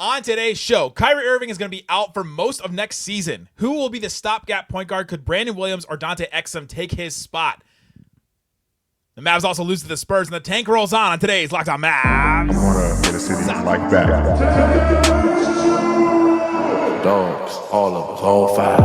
On today's show, Kyrie Irving is going to be out for most of next season. Who will be the stopgap point guard? Could Brandon Williams or Dante Exum take his spot? The Mavs also lose to the Spurs, and the tank rolls on today's Locked On Mavs. You want to get a city like that? Dogs, all of us, all five.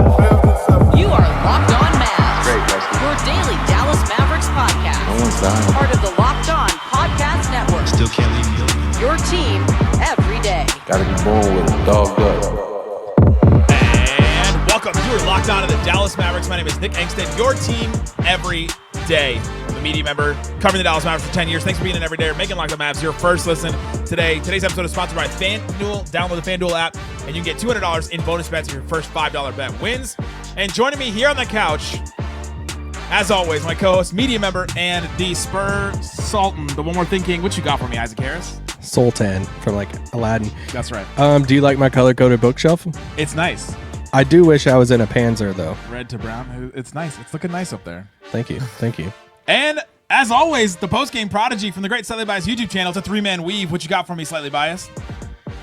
You are Locked On Mavs. Great, Wesley. Your daily Dallas Mavericks podcast. No one's dying. Part of the Locked On Podcast Network. Still can't leave you. Your team every day. Gotta be born with it, dogged up. And welcome. You are Locked On to the Dallas Mavericks. My name is Nick Angstadt, your team every day. I'm a media member covering the Dallas Mavericks for 10 years. Thanks for being in every day, making Locked On Mavs your first listen today. Today's episode is sponsored by FanDuel. Download the FanDuel app, and you can get $200 in bonus bets if your first $5 bet wins. And joining me here on the couch, as always, my co-host, media member, and the Spurs Sultan, the One More Thing King. What you got for me, Isaac Harris? Sultan from like Aladdin. That's right. Do you like my color-coded bookshelf? It's nice. I do wish I was in a Panzer though. Red to brown. It's nice. It's looking nice up there. Thank you. And as always, the post-game prodigy from the Great Slightly Biased YouTube channel. It's a three-man weave. What you got for me, Slightly Biased?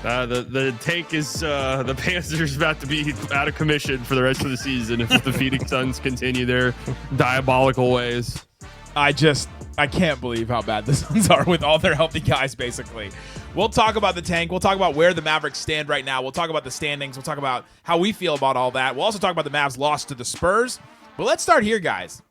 The tank is the Panthers about to be out of commission for the rest of the season if the Phoenix Suns continue their diabolical ways. I can't believe how bad the Suns are with all their healthy guys, basically. We'll talk about the tank. We'll talk about where the Mavericks stand right now. We'll talk about the standings. We'll talk about how we feel about all that. We'll also talk about the Mavs' loss to the Spurs. But let's start here, guys.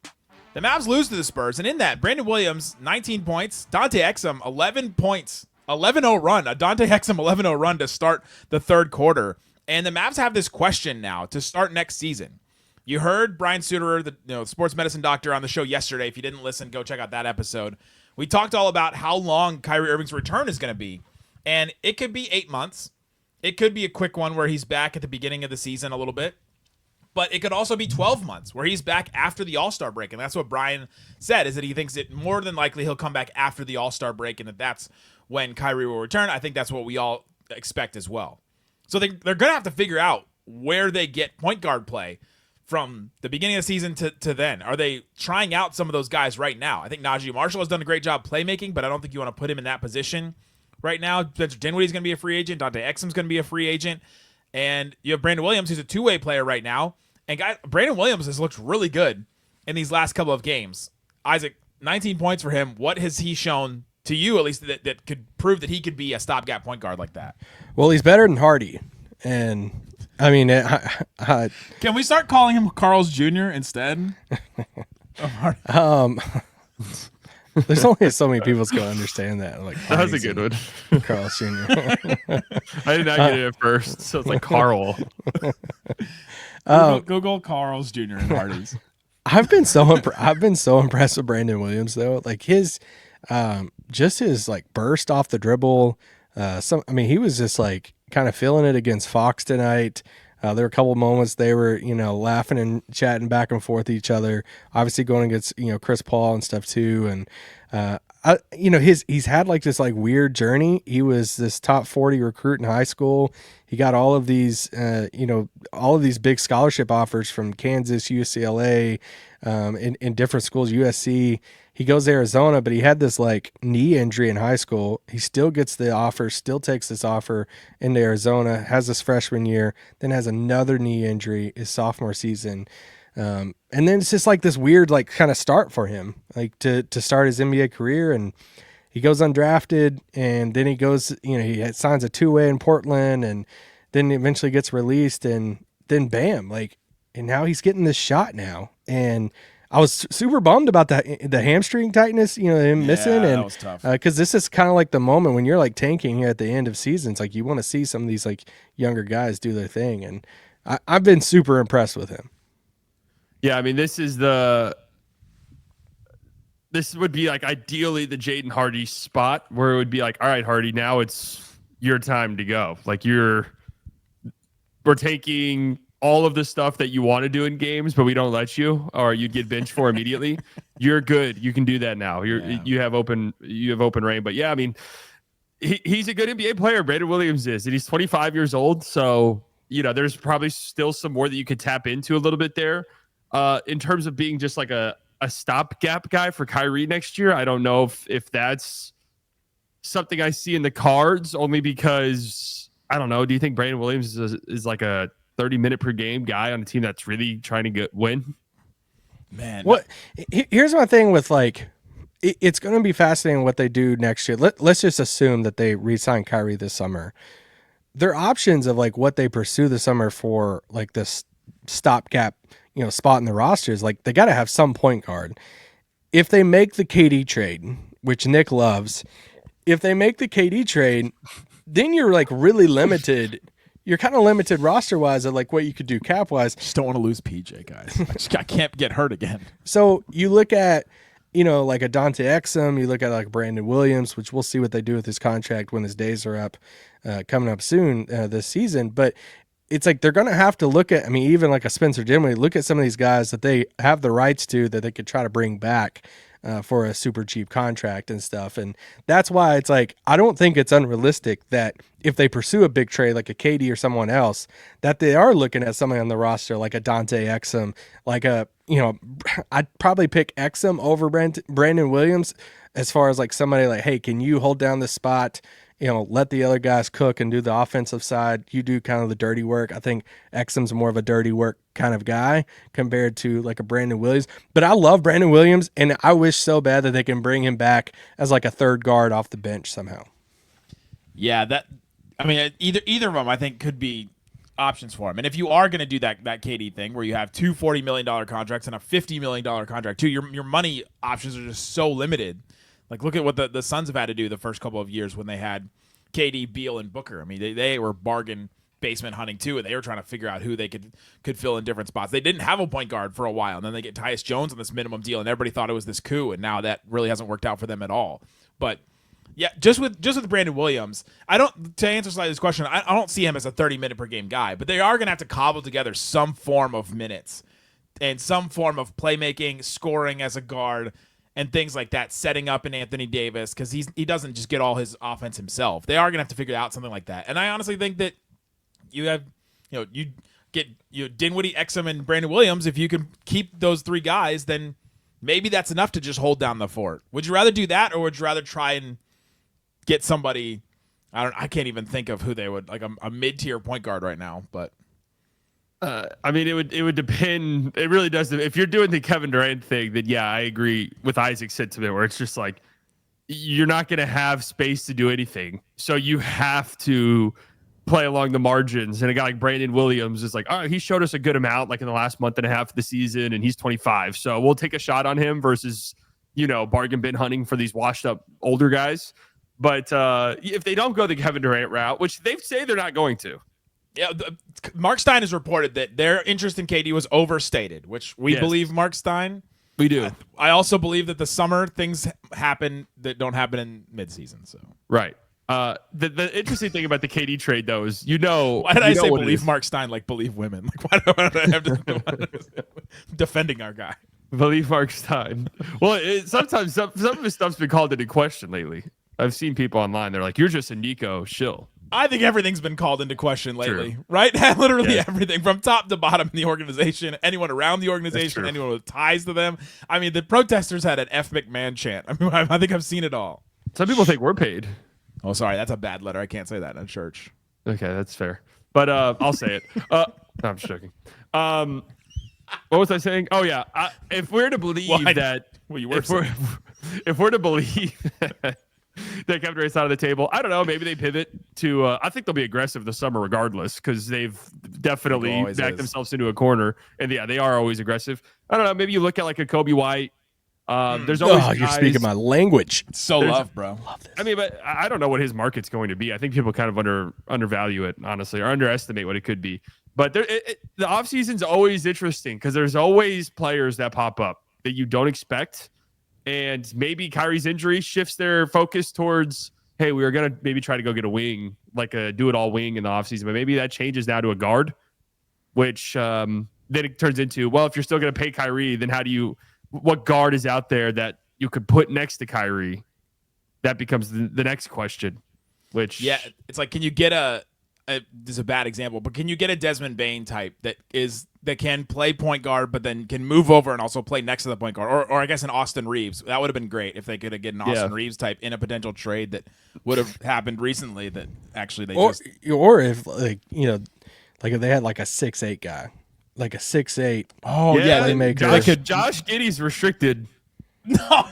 The Mavs lose to the Spurs, and in that, Brandon Williams, 19 points. Dante Exum, 11 points. 11-0 run. A Dante Exum 11-0 run to start the third quarter. And the Mavs have this question now to start next season. You heard Brian Suterer, the sports medicine doctor, on the show yesterday. If you didn't listen, go check out that episode. We talked all about how long Kyrie Irving's return is going to be. And it could be 8 months. It could be a quick one where he's back at the beginning of the season a little bit. But it could also be 12 months where he's back after the All-Star break. And that's what Brian said, is that he thinks it more than likely he'll come back after the All-Star break and that's when Kyrie will return. I think that's what we all expect as well. So they're going to have to figure out where they get point guard play from the beginning of the season to then. Are they trying out some of those guys right now? I think Naji Marshall has done a great job playmaking, but I don't think you want to put him in that position right now. Spencer Dinwiddie's going to be a free agent. Dante Exum's going to be a free agent. And you have Brandon Williams, who's a two-way player right now. And guys, Brandon Williams has looked really good in these last couple of games. Isaac, 19 points for him. What has he shown to you, at least, that could prove that he could be a stopgap point guard like that? Well, he's better than Hardy, and I mean, can we start calling him Carl's Jr. instead? There's only so many people's gonna understand that. Like That was a good one. Carl's Jr. I did not get it at first, so it's like Carl. Google Carl's Jr. and Hardy's. I've been so impressed with Brandon Williams though. Like his just his like burst off the dribble. He was just like kind of feeling it against Fox tonight. There were a couple of moments they were, laughing and chatting back and forth each other. Obviously going against, Chris Paul and stuff too. And he's had like this like weird journey. He was this top 40 recruit in high school. He got all of these, all of these big scholarship offers from Kansas, UCLA, in different schools, USC. He goes to Arizona, but he had this like knee injury in high school. He still gets the offer, still takes this offer into Arizona, has this freshman year, then has another knee injury his sophomore season. And then it's just like this weird, like kind of start for him, like to start his NBA career. And he goes undrafted, and then he goes, he signs a two-way in Portland, and then eventually gets released, and then bam, like, and now he's getting this shot now. And I was super bummed about the hamstring tightness, him missing, and that was tough. Because this is kind of like the moment when you're like tanking here at the end of seasons, like you want to see some of these like younger guys do their thing, and I've been super impressed with him. Yeah, I mean, this would be like ideally the Jaden Hardy spot where it would be like, all right, Hardy, now it's your time to go. Like we're taking all of the stuff that you want to do in games, but we don't let you, or you'd get benched for immediately. You're good. You can do that now. You have open reign. But yeah, I mean, he's a good NBA player. Brandon Williams is, and he's 25 years old. So, there's probably still some more that you could tap into a little bit there. In terms of being just like a stopgap guy for Kyrie next year, I don't know if that's something I see in the cards, only because I don't know. Do you think Brandon Williams is like a 30-minute per game guy on a team that's really trying to win? Man, What? Here's my thing with like, it's going to be fascinating what they do next year. Let's just assume that they re-sign Kyrie this summer. Their options of like what they pursue this summer for like this stopgap, spot in the roster is like they got to have some point guard. If they make the KD trade, which Nick loves, if they make the KD trade, then you're like really limited. You're kind of limited roster wise of like what you could do cap wise. Just don't want to lose PJ, guys. I can't get hurt again. So you look at, like a Dante Exum, you look at like Brandon Williams, which we'll see what they do with his contract when his days are up, coming up soon this season. But it's like they're going to have to look at, even like a Spencer Dinwiddie, look at some of these guys that they have the rights to that they could try to bring back for a super cheap contract and stuff. And that's why it's like, I don't think it's unrealistic that if they pursue a big trade like a KD or someone else, that they are looking at somebody on the roster like a Dante Exum, like I'd probably pick Exum over Brandon Williams as far as like somebody like, hey, can you hold down the spot? Let the other guys cook and do the offensive side. You do kind of the dirty work. I think Exum's more of a dirty work kind of guy compared to like a Brandon Williams. But I love Brandon Williams, and I wish so bad that they can bring him back as like a third guard off the bench somehow. Yeah, either of them I think could be options for him. And if you are going to do that KD thing where you have two $40 million contracts and a $50 million contract too, your money options are just so limited. Like, look at what the Suns have had to do the first couple of years when they had KD, Beal, and Booker. They were bargain basement hunting too, and they were trying to figure out who they could fill in different spots. They didn't have a point guard for a while, and then they get Tyus Jones on this minimum deal, and everybody thought it was this coup, and now that really hasn't worked out for them at all. But yeah, just with Brandon Williams, to answer slightly this question, I don't see him as a 30-minute per game guy, but they are going to have to cobble together some form of minutes and some form of playmaking, scoring as a guard, and things like that, setting up in Anthony Davis, because he doesn't just get all his offense himself. They are going to have to figure out something like that. And I honestly think that you have, you get Dinwiddie, Exum, and Brandon Williams. If you can keep those three guys, then maybe that's enough to just hold down the fort. Would you rather do that, or would you rather try and get somebody? I can't even think of who they would, like a mid-tier point guard right now, but. It would depend. It really does. If you're doing the Kevin Durant thing, then yeah, I agree with Isaac's sentiment where it's just like you're not going to have space to do anything. So you have to play along the margins. And a guy like Brandon Williams is like, all right, he showed us a good amount like in the last month and a half of the season, and he's 25. So we'll take a shot on him versus, bargain bin hunting for these washed up older guys. But if they don't go the Kevin Durant route, which they say they're not going to. Yeah, Mark Stein has reported that their interest in KD was overstated, which we believe Mark Stein. We do. I also believe that the summer things happen that don't happen in midseason. So right. The interesting thing about the KD trade though is why did I say believe Mark Stein like believe women? Like why do I have to defending our guy? Believe Mark Stein. Well, sometimes some of his stuff's been called into question lately. I've seen people online. They're like, "You're just a Nico shill." I think everything's been called into question lately, right? Literally everything from top to bottom in the organization, anyone around the organization, anyone with ties to them. The protesters had an F. McMahon chant. I think I've seen it all. Some people think we're paid. Oh, sorry. That's a bad letter. I can't say that in a church. Okay, that's fair. But I'll say it. No, I'm just joking. What was I saying? Oh, yeah. If we're to believe if we're to believe that Kevin Durant's out of the table, I don't know. Maybe they pivot to. I think they'll be aggressive this summer, regardless, because they've definitely backed themselves into a corner. And yeah, they are always aggressive. I don't know. Maybe you look at like a Kobe White. There's always guys, you're speaking my language. So love, bro. Love this. But I don't know what his market's going to be. I think people kind of undervalue it, honestly, or underestimate what it could be. But the offseason's always interesting because there's always players that pop up that you don't expect. And maybe Kyrie's injury shifts their focus towards, hey, we were going to maybe try to go get a wing, like a do-it-all wing in the offseason. But maybe that changes now to a guard, which then it turns into, well, if you're still going to pay Kyrie, then what guard is out there that you could put next to Kyrie? That becomes the next question, which... Yeah, it's like, can you get is a bad example, but can you get a Desmond Bane type that can play point guard, but then can move over and also play next to the point guard, or I guess an Austin Reeves? That would have been great if they could have gotten an Austin Reeves type in a potential trade that would have happened recently. That actually or if like if they had like a 6'8" guy, like a 6'8". Oh yeah, playmaker. Josh Giddey's restricted. No.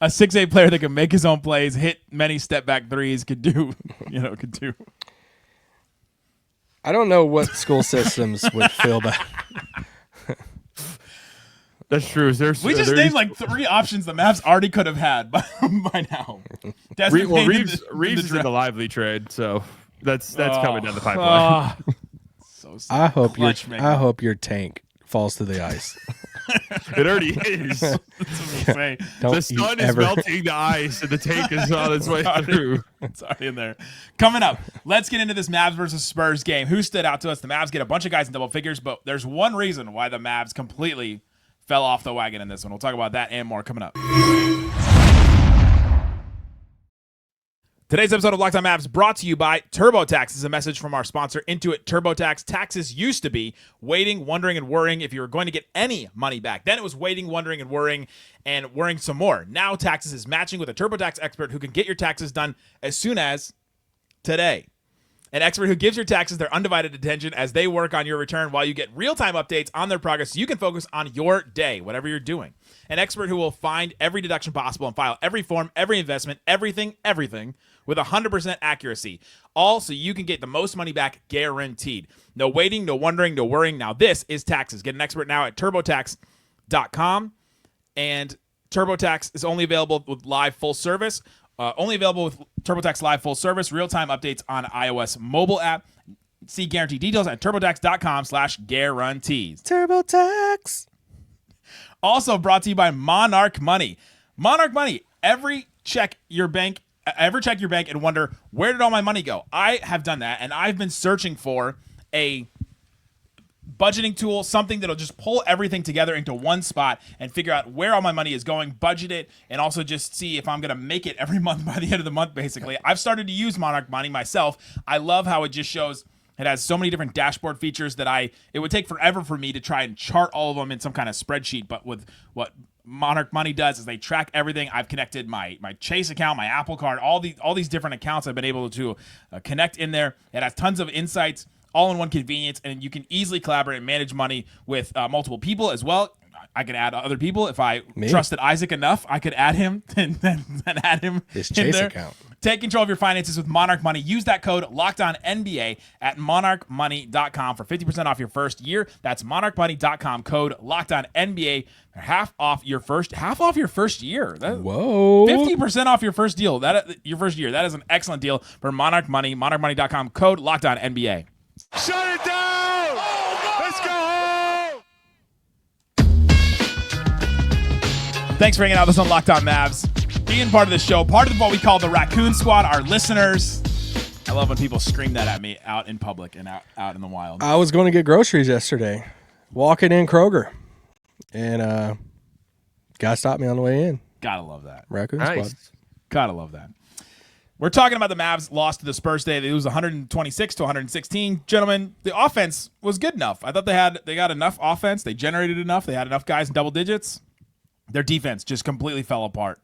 A 6'8" player that can make his own plays, hit many step back threes, could do. I don't know what school systems would feel bad. That's true. We just named like 3 options the Mavs already could have had by now. Reeves is in the Lively trade, so that's coming down the pipeline. I hope your tank falls to the ice. It already is. The sun is melting the ice, and the tank is on its way through. It's already in there. Coming up, let's get into this Mavs versus Spurs game. Who stood out to us? The Mavs get a bunch of guys in double figures, but there's one reason why the Mavs completely fell off the wagon in this one. We'll talk about that and more coming up. Today's episode of Locked On Mavs brought to you by TurboTax. This is a message from our sponsor, Intuit TurboTax. Taxes used to be waiting, wondering, and worrying if you were going to get any money back. Then it was waiting, wondering, and worrying some more. Now Taxes is matching with a TurboTax expert who can get your taxes done as soon as today. An expert who gives your taxes their undivided attention as they work on your return while you get real-time updates on their progress so you can focus on your day, whatever you're doing. An expert who will find every deduction possible and file every form, every investment, everything, with 100% accuracy. All so you can get the most money back guaranteed. No waiting, no wondering, no worrying. Now this is taxes. Get an expert now at TurboTax.com. And TurboTax is only available with live full service. Only available with TurboTax Live full service. Real-time updates on iOS mobile app. See guarantee details at TurboTax.com/guarantees. TurboTax. Also brought to you by Monarch Money. Monarch Money. Ever check your bank and wonder, where did all my money go? I have done that, and I've been searching for a budgeting tool, something that'll just pull everything together into one spot and figure out where all my money is going, budget it, and also just see if I'm going to make it every month by the end of the month, basically. I've started to use Monarch Money myself. I love how it just shows. It has so many different dashboard features that it would take forever for me to try and chart all of them in some kind of spreadsheet. But with what Monarch Money does is they track everything. I've connected my Chase account, my Apple Card, all these different accounts I've been able to connect in there. It has tons of insights, all in one convenience, and you can easily collaborate and manage money with multiple people as well. I could add other people if I trusted Isaac enough. I could add him and then add him his in Chase there. account. Take control of your finances with Monarch Money. Use that code LOCKEDONNBA at monarchmoney.com for 50% off your first year. That's monarchmoney.com, code LOCKEDONNBA. Half off your first year. Whoa. 50% off your first deal. Your first year. That is an excellent deal for Monarch Money. Monarchmoney.com, code LOCKEDONNBA. Shut it down! Let's go home! Thanks for hanging out with us on Locked On Mavs. Being part of the show, part of what we call the Raccoon Squad, our listeners. I love when people scream that at me out in public and out in the wild. I was going to get groceries yesterday, walking in Kroger, and guy stopped me on the way in. Gotta love that. Raccoon Nice. Squad. Gotta love that. We're talking about the Mavs lost to the Spurs today. They lose 126 to 116. Gentlemen, the offense was good enough. I thought they got enough offense. They generated enough. They had enough guys in double digits. Their defense just completely fell apart.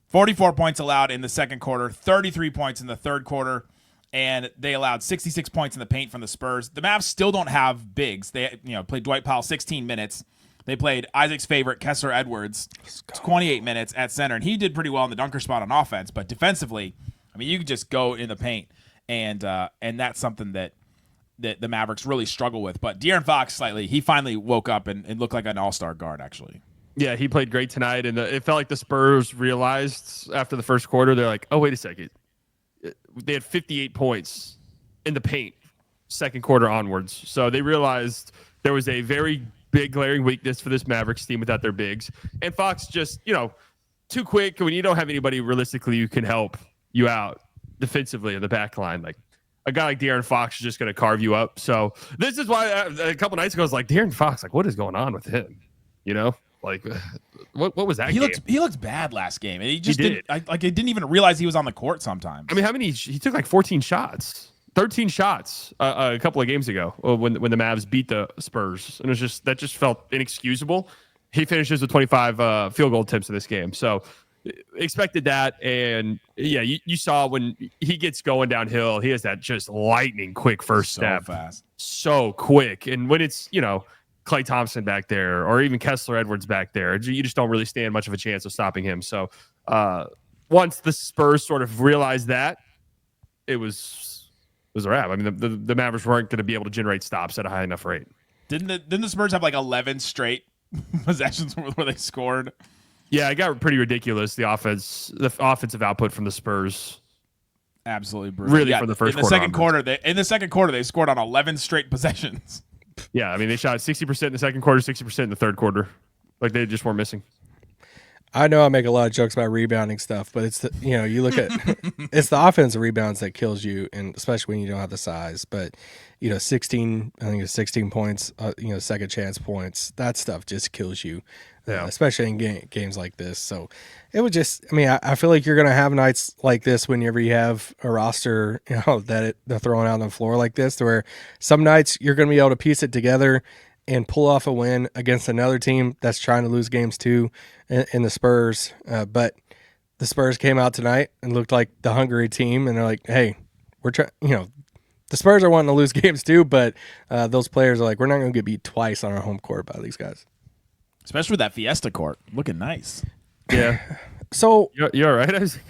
44 points allowed in the second quarter, 33 points in the third quarter, and they allowed 66 points in the paint from the Spurs. The Mavs still don't have bigs. They played Dwight Powell 16 minutes. They played Isaac's favorite, Kessler Edwards, 28 minutes at center, and he did pretty well in the dunker spot on offense. But defensively, I mean, you could just go in the paint, and that's something that the Mavericks really struggle with. But De'Aaron Fox he finally woke up and looked like an all-star guard, actually. Yeah, he played great tonight, and it felt like the Spurs realized after the first quarter, they're like, oh, wait a second. They had 58 points in the paint second quarter onwards. So they realized there was a very big glaring weakness for this Mavericks team without their bigs. And Fox just, too quick when you don't have anybody realistically who can help you out defensively in the back line. Like a guy like De'Aaron Fox is just going to carve you up. So this is why a couple nights ago I was like, De'Aaron Fox, like what is going on with him? Like what was that? He looked bad last game, and he didn't even realize he was on the court sometimes. I mean, he took like 14 shots 13 shots a couple of games ago when the Mavs beat the Spurs, and that just felt inexcusable. He finishes with 25 field goal attempts in this game, so expected that. And yeah, you saw when he gets going downhill, he has that just lightning quick first step, so quick. And when it's Klay Thompson back there or even Kessler Edwards back there, you just don't really stand much of a chance of stopping him. So once the Spurs sort of realized that, it was a wrap. I mean, the Mavericks weren't going to be able to generate stops at a high enough rate. Didn't the Spurs have like 11 straight possessions where they scored? Yeah, it got pretty ridiculous. The offensive output from the Spurs, absolutely brutal. Really, for the first quarter. In the second quarter, they scored on 11 straight possessions. Yeah, I mean, they shot 60% in the second quarter, 60% in the third quarter. Like, they just weren't missing. I know I make a lot of jokes about rebounding stuff, but it's you look at it's the offensive rebounds that kills you, and especially when you don't have the size. But 16 points, second chance points, that stuff just kills you, especially in games like this. So it would just, I feel like you're gonna have nights like this whenever you have a roster, that they're throwing out on the floor like this, where some nights you're gonna be able to piece it together and pull off a win against another team that's trying to lose games too, in the Spurs. But the Spurs came out tonight and looked like the hungry team, and they're like, hey, we're trying, the Spurs are wanting to lose games too, but those players are like, we're not going to get beat twice on our home court by these guys. Especially with that Fiesta court. Looking nice. Yeah. So you're all right, Isaac?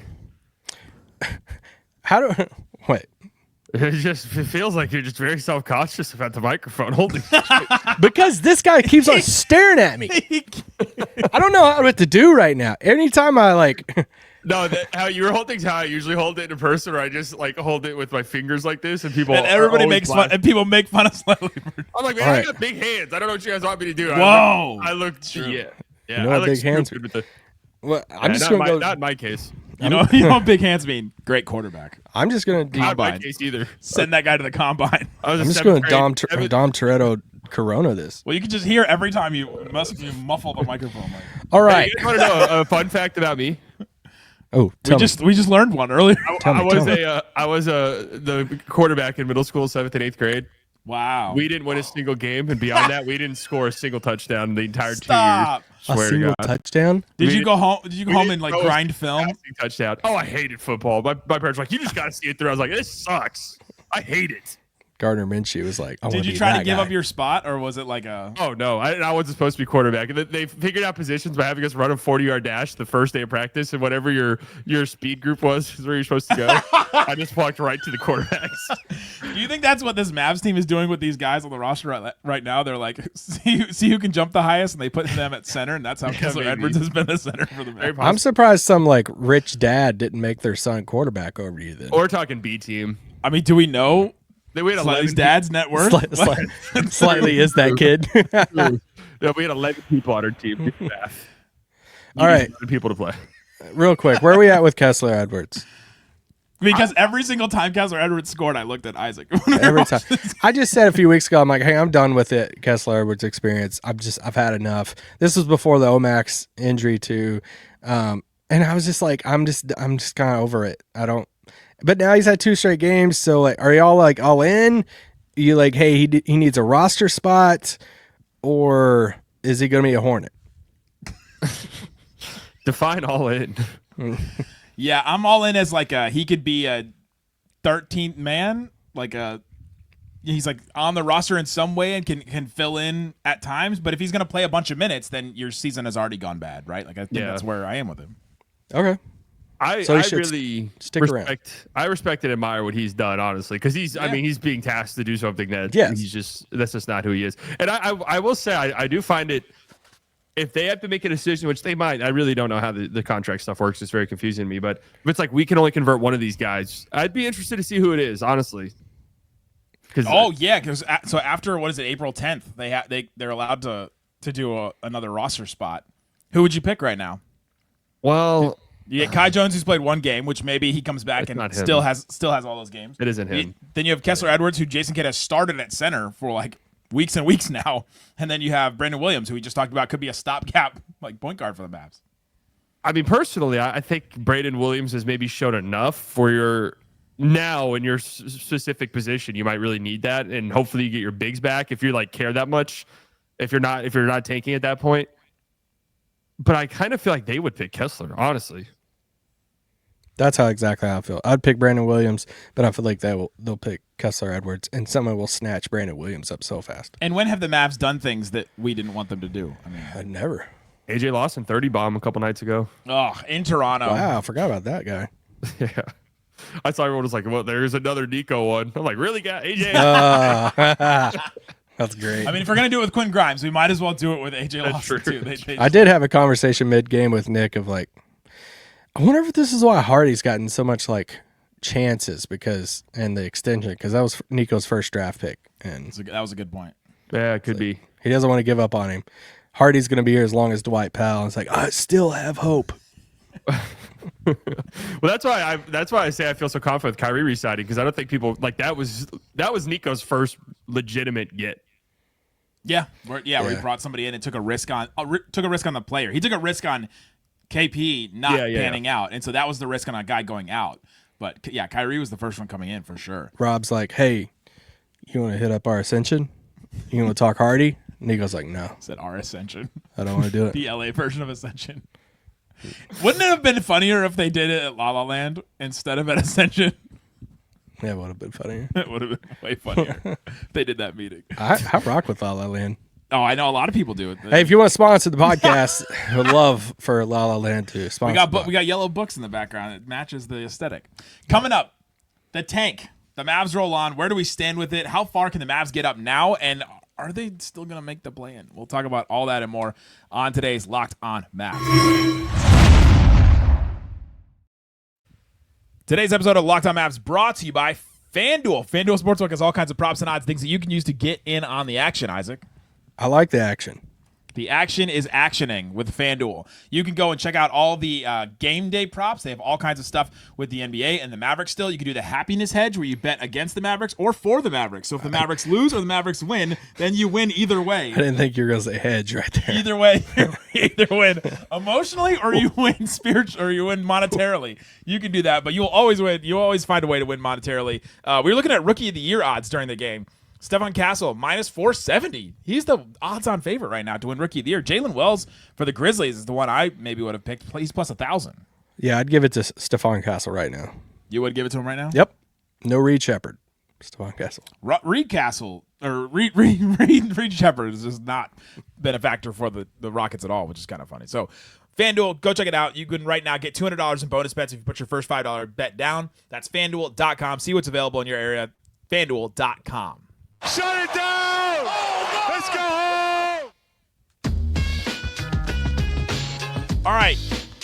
What? It feels like you're just very self-conscious about the microphone holding. Because this guy keeps on staring at me. I don't know what to do right now. Anytime I No, how you were holding how I usually hold it in person, or I just hold it with my fingers like this, and everybody makes fun, and people make fun of slightly. I'm like, man, I got big hands. I don't know what you guys want me to do. Whoa, I look yeah. I look big hands. Well, I'm just going to go. Not in my case. You know what big hands mean? Great quarterback. I'm just going to not in my case either. Send that guy to the combine. I'm just going to Dom Toretto Corona this. Well, you can just hear every time you muffle the microphone. All right. Hey, you want to know a fun fact about me? Oh, we just learned one earlier. I was the quarterback in middle school, 7th and 8th grade. Wow. We didn't win a single game, and beyond that, we didn't score a single touchdown in the entire 2 Stop. years. Swear a single to God. touchdown? Did you go home? Did you go home and grind film? Touchdown. Oh, I hated football. My parents were like, you just got to see it through. I was like, this sucks. I hate it. Gardner Minshew was like, did you try to give up your spot, or was it like a? Oh no, I wasn't supposed to be quarterback. They figured out positions by having us run a 40-yard dash the first day of practice, and whatever your speed group was is where you're supposed to go. I just walked right to the quarterbacks. Do you think that's what this Mavs team is doing with these guys on the roster right now? They're like, see who can jump the highest, and they put them at center, and that's how Kessler Edwards has been the center for the Mavs. I'm surprised some rich dad didn't make their son quarterback over you then. Or we're talking B team. I mean, do we know? We had Slightly's dad's net worth. Slightly is that kid. Yeah, we had 11 people on our team. All right, people to play. Real quick, where are we at with Kessler Edwards? Because every single time Kessler Edwards scored, I looked at Isaac. Every time. I just said a few weeks ago, I'm like, hey, I'm done with it. Kessler Edwards experience. I've had enough. This was before the Omax injury too, and I was just like, I'm just kind of over it. I don't. But now he's had 2 straight games, so are y'all all in? You hey, he needs a roster spot, or is he going to be a Hornet? Define all in. Yeah, I'm all in as he could be a 13th man, he's on the roster in some way and can fill in at times. But if he's going to play a bunch of minutes, then your season has already gone bad, right? I think that's where I am with him. Okay. I really respect and admire what he's done, honestly, because he's being tasked to do something that that's just not who he is. And I will say I do find it, if they have to make a decision, which they might, I really don't know how the contract stuff works. It's very confusing to me. But if it's we can only convert one of these guys, I'd be interested to see who it is, honestly. Because so after April 10th, they're allowed to do another roster spot. Who would you pick right now? Well. Yeah, Kai Jones, who's played 1 game, which maybe he comes back and still has all those games. It isn't him. Then you have Kessler Edwards, who Jason Kidd has started at center for weeks and weeks now, and then you have Brandon Williams, who we just talked about could be a stopgap point guard for the Mavs. I mean, personally, I think Brandon Williams has maybe shown enough for your now in your specific position, you might really need that, and hopefully you get your bigs back if you like care that much. If you're not tanking at that point, but I kind of feel like they would pick Kessler, honestly. That's exactly how I feel. I'd pick Brandon Williams, but I feel like they'll pick Kessler Edwards, and someone will snatch Brandon Williams up so fast. And when have the Mavs done things that we didn't want them to do? I mean, I'd never. AJ Lawson 30 bomb a couple nights ago. Oh, in Toronto. Wow, I forgot about that guy. Yeah. I saw everyone was like, well, there's another Nico one. I'm like, really, guy? AJ? That's great. I mean, if we're going to do it with Quinn Grimes, we might as well do it with AJ Lawson, too. I did have a conversation mid-game with Nick of like, I wonder if this is why Hardy's gotten so much like chances and the extension, because that was Nico's first draft pick. And that was a good point. Yeah, it could be. He doesn't want to give up on him. Hardy's going to be here as long as Dwight Powell. It's like, I still have hope. Well, that's why I say I feel so confident with Kyrie resigning, because I don't think people like that was Nico's first legitimate get. Yeah, where he brought somebody in and took a risk on the player. He took a risk on KP not panning out, and so that was the risk on a guy going out. But yeah, Kyrie was the first one coming in for sure. Rob's like, hey, you want to hit up our Ascension? You want to talk Hardy? Nico's like, no. Said our Ascension. I don't want to do it. The LA version of Ascension. Wouldn't it have been funnier if they did it at La La Land instead of at Ascension? Yeah, it would have been funnier. It would have been way funnier if they did that meeting. I rock with La La Land. Oh, I know a lot of people do it. Hey, if you want to sponsor the podcast, I would love for La La Land to sponsor. We got yellow books in the background. It matches the aesthetic. Coming up, the tank. The Mavs roll on. Where do we stand with it? How far can the Mavs get up now? And are they still going to make the play-in? We'll talk about all that and more on today's Locked On Mavs. Today's episode of Locked On Mavs brought to you by FanDuel. FanDuel Sportsbook has all kinds of props and odds, things that you can use to get in on the action, Isaac. I like the action. The action is actioning with FanDuel. You can go and check out all the game day props. They have all kinds of stuff with the NBA and the Mavericks still. You can do the happiness hedge where you bet against the Mavericks or for the Mavericks. So if the Mavericks lose or the Mavericks win, then you win either way. I didn't think you were going to say hedge right there. Either way, you either win emotionally or you win spiritually or you win monetarily. You can do that, but you'll always win. You'll always find a way to win monetarily. We were looking at Rookie of the Year odds during the game. Stephon Castle, minus 470. He's the odds-on favorite right now to win Rookie of the Year. Jalen Wells for the Grizzlies is the one I maybe would have picked. He's plus 1,000. Yeah, I'd give it to Stephon Castle right now. You would give it to him right now? Yep. No Reed Shepherd. Stephon Castle. Reed Shepherd has just not been a factor for the Rockets at all, which is kind of funny. So, FanDuel, go check it out. You can right now get $200 in bonus bets if you put your first $5 bet down. That's FanDuel.com. See what's available in your area. FanDuel.com. Shut it down! Let's go home! All right,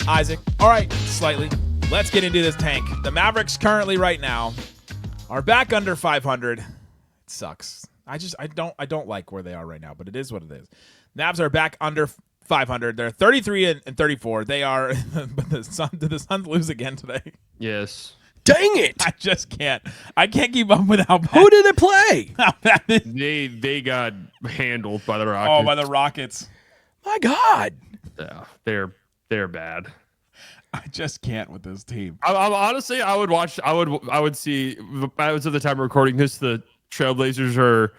Isaac. All right, slightly. Let's get into this tank. The Mavericks currently right now are back under 500. It sucks. I don't like where they are right now, but it is what it is. Mavs are back under 500. They're 33 and 34. They are, but did the Suns lose again today? Yes. Dang it! I just can't. I can't keep up with how bad. Who did they play? How bad it, They got handled by the Rockets. oh, by the Rockets. My God. Yeah, they're bad. I just can't with this team. I'm honestly, I would watch. I would see. As of the time of recording this, the Trailblazers are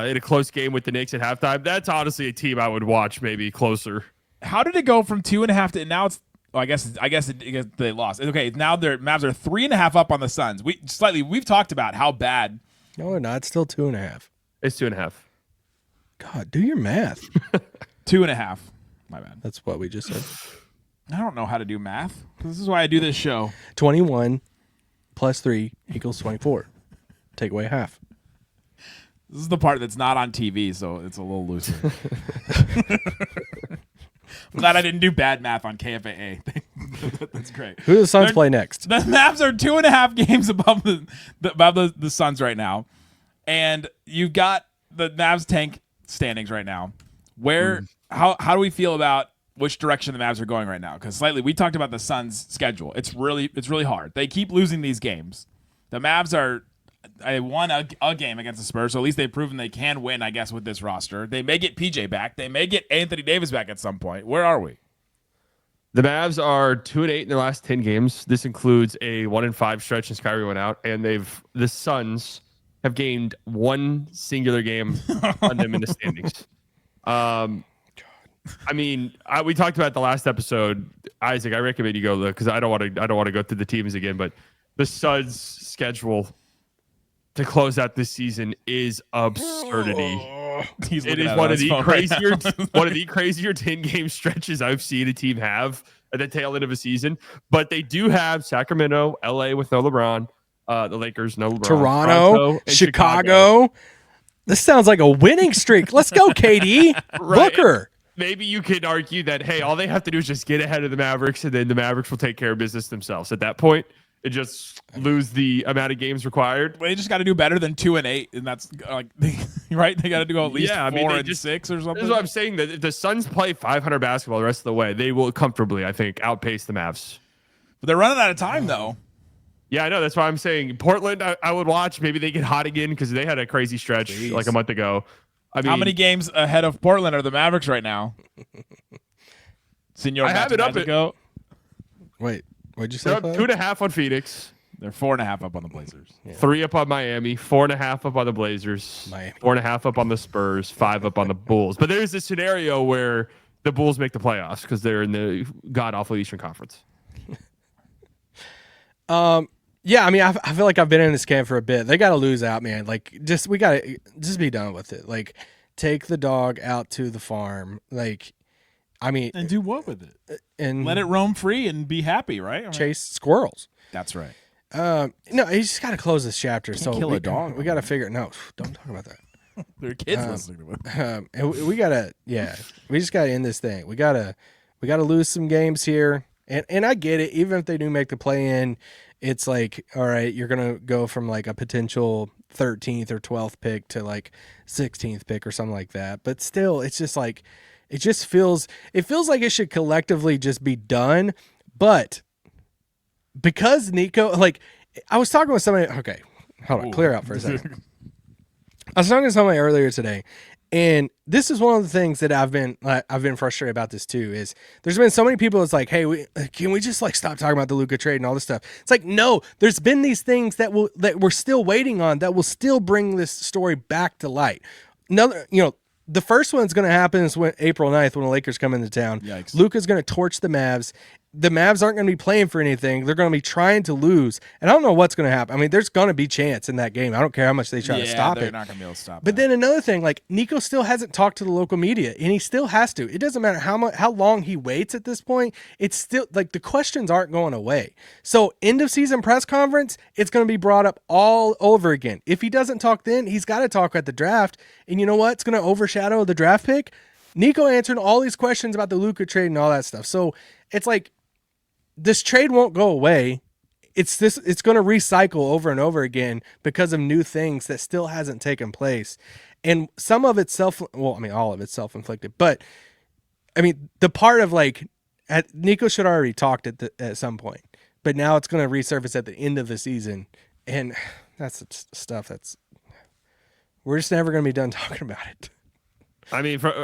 in a close game with the Knicks at halftime. That's honestly a team I would watch maybe closer. How did it go from 2.5 to now? It's I guess they lost. Okay, now their Mavs are 3.5 up on the Suns. We've talked about how bad. No, they're not. It's still 2.5. It's 2.5. God, do your math. 2.5. My bad. That's what we just said. I don't know how to do math. This is why I do this show. 21 plus 3 equals 24. Take away half. This is the part that's not on TV, so it's a little looser. I'm glad I didn't do bad math on KFAA. That's great. Who do the Suns play next? The Mavs are 2.5 games above the Suns right now, and you've got the Mavs tank standings right now. How do we feel about which direction the Mavs are going right now? Because we talked about the Suns' schedule. It's really hard. They keep losing these games. The Mavs won a game against the Spurs, so at least they've proven they can win, I guess, with this roster. They may get PJ back. They may get Anthony Davis back at some point. Where are we? The Mavs are 2-8 in their last 10 games. This includes a 1-5 stretch since Kyrie went out, and the Suns have gained one singular game on them in the standings. I mean, we talked about the last episode. Isaac, I recommend you go look because I don't want to go through the teams again. But the Suns' schedule to close out this season is absurdity. It is one of the crazier 10-game stretches I've seen a team have at the tail end of a season. But they do have Sacramento, LA with no LeBron, the Lakers no LeBron, Toronto, and Chicago. This sounds like a winning streak. Let's go, KD. Right. Booker. Maybe you could argue that, hey, all they have to do is just get ahead of the Mavericks, and then the Mavericks will take care of business themselves. At that point, it just lose the amount of games required. They just got to do better than 2-8, and that's like right. They got to do at least 4-6 or something. This is what I'm saying. That if the Suns play 500 basketball the rest of the way, they will comfortably, I think, outpace the Mavs. But they're running out of time, though. Yeah, I know. That's why I'm saying Portland. I would watch. Maybe they get hot again because they had a crazy stretch like a month ago. I mean, how many games ahead of Portland are the Mavericks right now? Senor, I have it up. Wait, what'd you say? They're up 2.5 on Phoenix. They're 4.5 up on the Blazers. Yeah. 3 up on Miami. 4.5 up on the Blazers. Miami. 4.5 up on the Spurs. 5 up on the Bulls. But there's a scenario where the Bulls make the playoffs because they're in the god awful Eastern Conference. Yeah, I mean, I feel like I've been in this camp for a bit. They got to lose out, man. Like, we got to just be done with it. Like, take the dog out to the farm. Like, I mean, and do what with it? And let it roam free and be happy, right? I mean, chase squirrels. That's right. No, you just got to close this chapter. Can't kill a dog. We got to figure. No, don't talk about that. There are kids listening to it. And we gotta, we just gotta end this thing. We gotta lose some games here. And I get it. Even if they do make the play in, it's like, all right, you're going to go from like a potential 13th or 12th pick to like 16th pick or something like that. But still, it's just like, it feels like it should collectively just be done. But because Nico, like, I was talking with somebody, okay, hold on, clear out for a second. I was talking to somebody earlier today, and this is one of the things that I've been frustrated about this too, is there's been so many people that's like, hey, can we just like stop talking about the Luka trade and all this stuff? It's like, no, there's been these things that we're still waiting on that will still bring this story back to light. Another, the first one's going to happen is when April 9th, when the Lakers come into town. Yikes. Luka's going to torch the Mavs. The Mavs aren't going to be playing for anything. They're going to be trying to lose. And I don't know what's going to happen. I mean, there's going to be chance in that game. I don't care how much they try to stop it. They're not going to be able to stop it. But then another thing, like, Nico still hasn't talked to the local media, and he still has to. It doesn't matter how long he waits at this point. It's still, like, the questions aren't going away. So end of season press conference, it's going to be brought up all over again. If he doesn't talk then, he's got to talk at the draft. And you know what? It's going to overshadow the draft pick. Nico answered all these questions about the Luka trade and all that stuff. So it's like, this trade won't go away. It's going to recycle over and over again because of new things that still hasn't taken place. And some of it's all of it's self-inflicted. But I mean, the part of like, Nico should already talked at some point, but now it's going to resurface at the end of the season. And that's stuff we're just never going to be done talking about it. I mean, from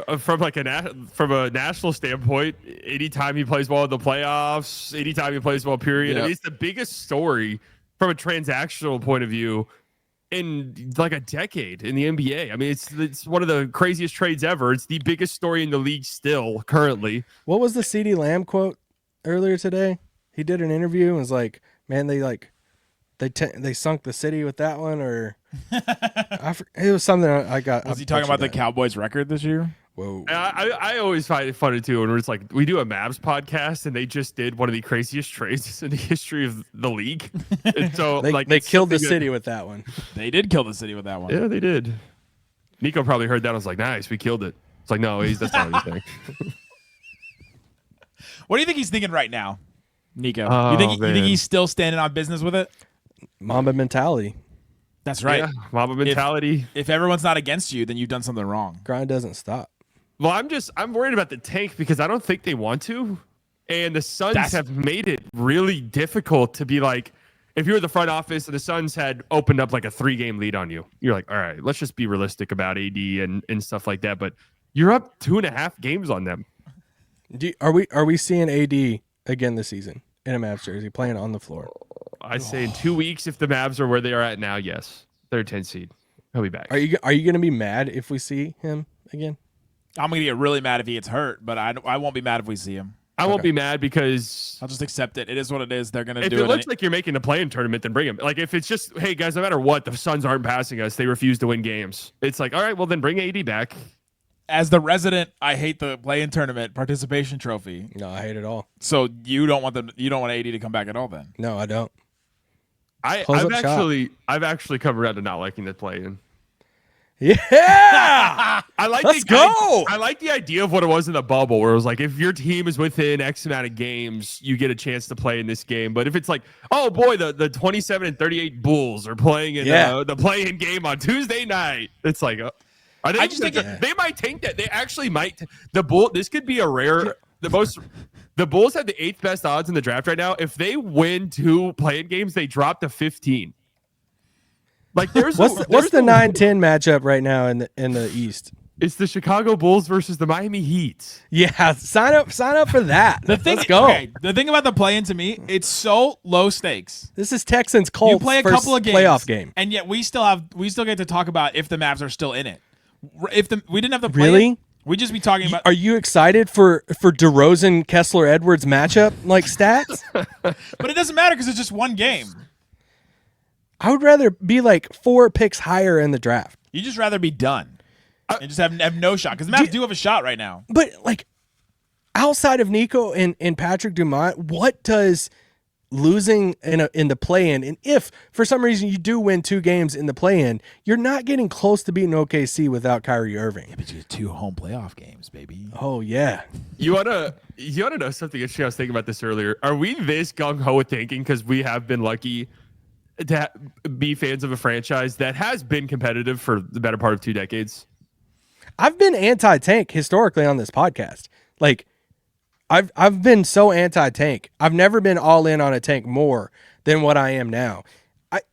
a national standpoint, anytime he plays well in the playoffs, anytime he plays well, period. Yep. I mean, it's the biggest story from a transactional point of view in like a decade in the NBA. I mean, it's one of the craziest trades ever. It's the biggest story in the league still currently. What was the CeeDee Lamb quote earlier today? He did an interview and was like, "Man, they sunk the city with that one," or it was something I got. Was he talking about the Cowboys record this year? Whoa! I always find it funny too when it's like we do a Mavs podcast and they just did one of the craziest trades in the history of the league. And so they killed the city with that one. They did kill the city with that one. Yeah, they did. Nico probably heard that and was like, "Nice, we killed it." It's like, no, that's not what he's saying. What do you think he's thinking right now, Nico? Oh, you think he's still standing on business with it? Mamba mentality. That's right. Yeah, Mamba mentality. If everyone's not against you, then you've done something wrong. Grind doesn't stop. Well, I'm worried about the tank because I don't think they want to. And the Suns have made it really difficult to be like, if you were the front office and the Suns had opened up like a 3-game lead on you, you're like, all right, let's just be realistic about AD and stuff like that. But you're up 2.5 games on them. Are we seeing AD again this season in a Mavs jersey playing on the floor? I say in 2 weeks, if the Mavs are where they are at now, yes, they're 10 seed. He'll be back. Are you going to be mad if we see him again? I'm gonna get really mad if he gets hurt, but I won't be mad if we see him. I won't be mad because I'll just accept it. It is what it is. They're gonna do it. If it looks like you're making the play-in tournament, then bring him. Like if it's just, hey guys, no matter what, the Suns aren't passing us. They refuse to win games. It's like, all right, well then bring AD back. As the resident, I hate the play-in tournament participation trophy. No, I hate it all. So you don't want AD to come back at all then? No, I don't. I've actually come around to not liking the play-in. Yeah, I like. Let's go. I like the idea of what it was in the bubble, where it was like, if your team is within X amount of games, you get a chance to play in this game. But if it's like, oh boy, the 27-38 Bulls are playing in the play-in game on Tuesday night, it's like, I just think they might tank that. They actually might. This could be a rare. The Bulls have the 8th best odds in the draft right now. If they win 2 play-in games, they drop to 15. Like what's the 9-10 matchup right now in the East? It's the Chicago Bulls versus the Miami Heat. Yeah, sign up for that. Let's go. Okay, the thing about the play-in to me, it's so low stakes. This is Texans Colts. You play a couple of games, playoff game, and yet we still get to talk about if the Mavs are still in it. If we didn't have the play-in, really, we'd just be talking about. Are you excited for DeRozan Kessler Edwards matchup like stats? But it doesn't matter because it's just one game. I would rather be like 4 picks higher in the draft. You just rather be done and just have no shot because the Mavs do have a shot right now. But like outside of Nico and Patrick Dumont, what does losing in the play-in, and if for some reason you do win 2 games in the play-in, you're not getting close to beating OKC without Kyrie Irving. Yeah, but you have 2 home playoff games, baby. Oh yeah. You wanna know something interesting? I was thinking about this earlier. Are we this gung-ho with thinking because we have been lucky to be fans of a franchise that has been competitive for the better part of 2 decades? I've been anti-tank historically on this podcast. Like I've been so anti-tank. I've never been all in on a tank more than what I am now.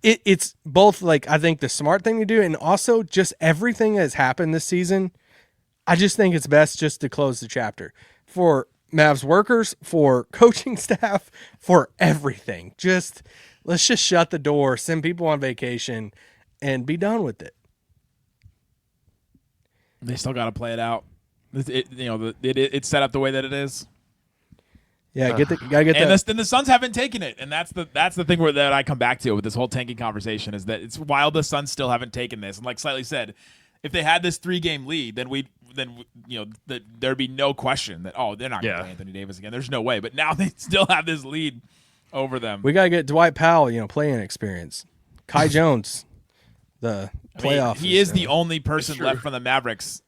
It's both like I think the smart thing to do, and also just everything that's happened this season. I just think it's best just to close the chapter for Mavs workers, for coaching staff, for everything. Let's just shut the door, send people on vacation, and be done with it. They still got to play it out. It's set up the way that it is. Yeah, gotta get that. And the Suns haven't taken it, and that's the thing that I come back to with this whole tanking conversation is that it's wild the Suns still haven't taken this. And like Slightly said, if they had this 3-game lead, then there'd be no question that they're not going to play Anthony Davis again. There's no way. But now they still have this lead over them. We gotta get Dwight Powell, playing experience. Kai Jones, the playoff. He is the only person left from the Mavericks,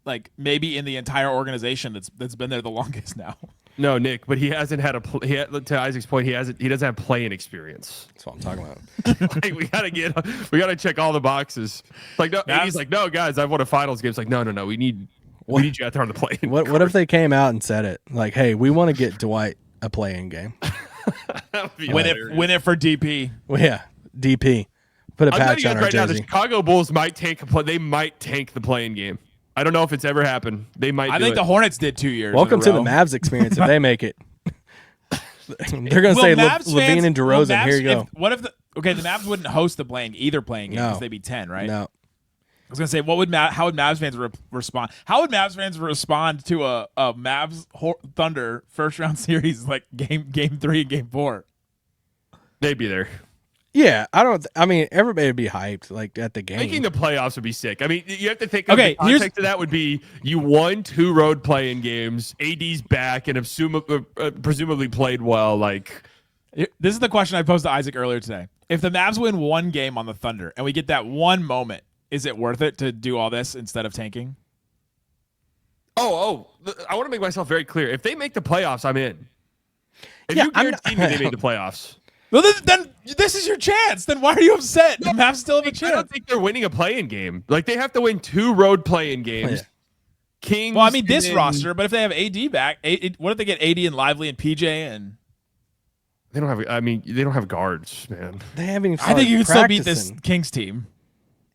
like maybe in the entire organization that's been there the longest now. No, Nick, but he hasn't had to Isaac's point, he doesn't have playing experience. That's what I'm talking about. Like, we gotta check all the boxes. Like no, and he's like, no, guys, I've won a finals game. It's like, no, we need you out there on the play. What if they came out and said it? Like, hey, we want to get Dwight a play-in game. Win it for DP. Well, yeah, DP. Put a patch on our right jersey. Now, the Chicago Bulls might tank the play-in game. I don't know if it's ever happened. They might. I think the Hornets did 2 years. Welcome to the Mavs experience if they make it. They're going to say Levine and DeRozan. Here you go. The Mavs wouldn't host the playing game because they'd be 10, right? No. I was going to say, how would Mavs fans respond? How would Mavs fans respond to a Mavs Thunder first round series like game 3 and game 4? They'd be there. Yeah, everybody would be hyped like at the game. Making the playoffs would be sick. I mean, you have to think of the context of that would be you won 2 road play-in games, AD's back, and presumably played well. Like, this is the question I posed to Isaac earlier today. If the Mavs win 1 game on the Thunder and we get that one moment, is it worth it to do all this instead of tanking? I want to make myself very clear. If they make the playoffs, I'm in. If you guarantee me they made the playoffs. Well, then this is your chance. Then why are you upset? The Mavs still have a chance. I don't think they're winning a play-in game. Like, they have to win 2 road play-in games. Yeah. Kings. Well, this roster, but if they have AD back, what if they get AD and Lively and PJ and they don't have? They don't have guards, man. They haven't even. I think you can still beat this Kings team.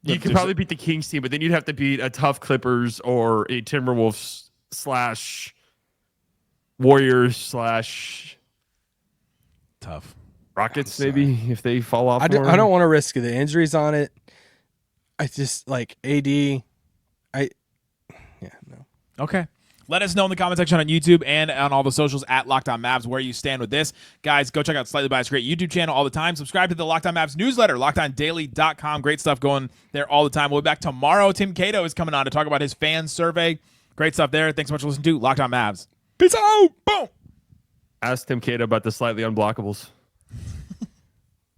You could probably beat the Kings team, but then you'd have to beat a tough Clippers or a Timberwolves / Warriors / Tough. Rockets, maybe, if they fall off. I don't want to risk the injuries on it. I just like AD. No. Okay. Let us know in the comment section on YouTube and on all the socials at Locked On Mavs where you stand with this. Guys, go check out Slightly Biased Great YouTube channel all the time. Subscribe to the Locked On Mavs newsletter, LockedOnDaily.com. Great stuff going there all the time. We'll be back tomorrow. Tim Cato is coming on to talk about his fan survey. Great stuff there. Thanks so much for listening to Locked On Mavs. Peace out. Boom. Ask Tim Cato about the slightly unblockables.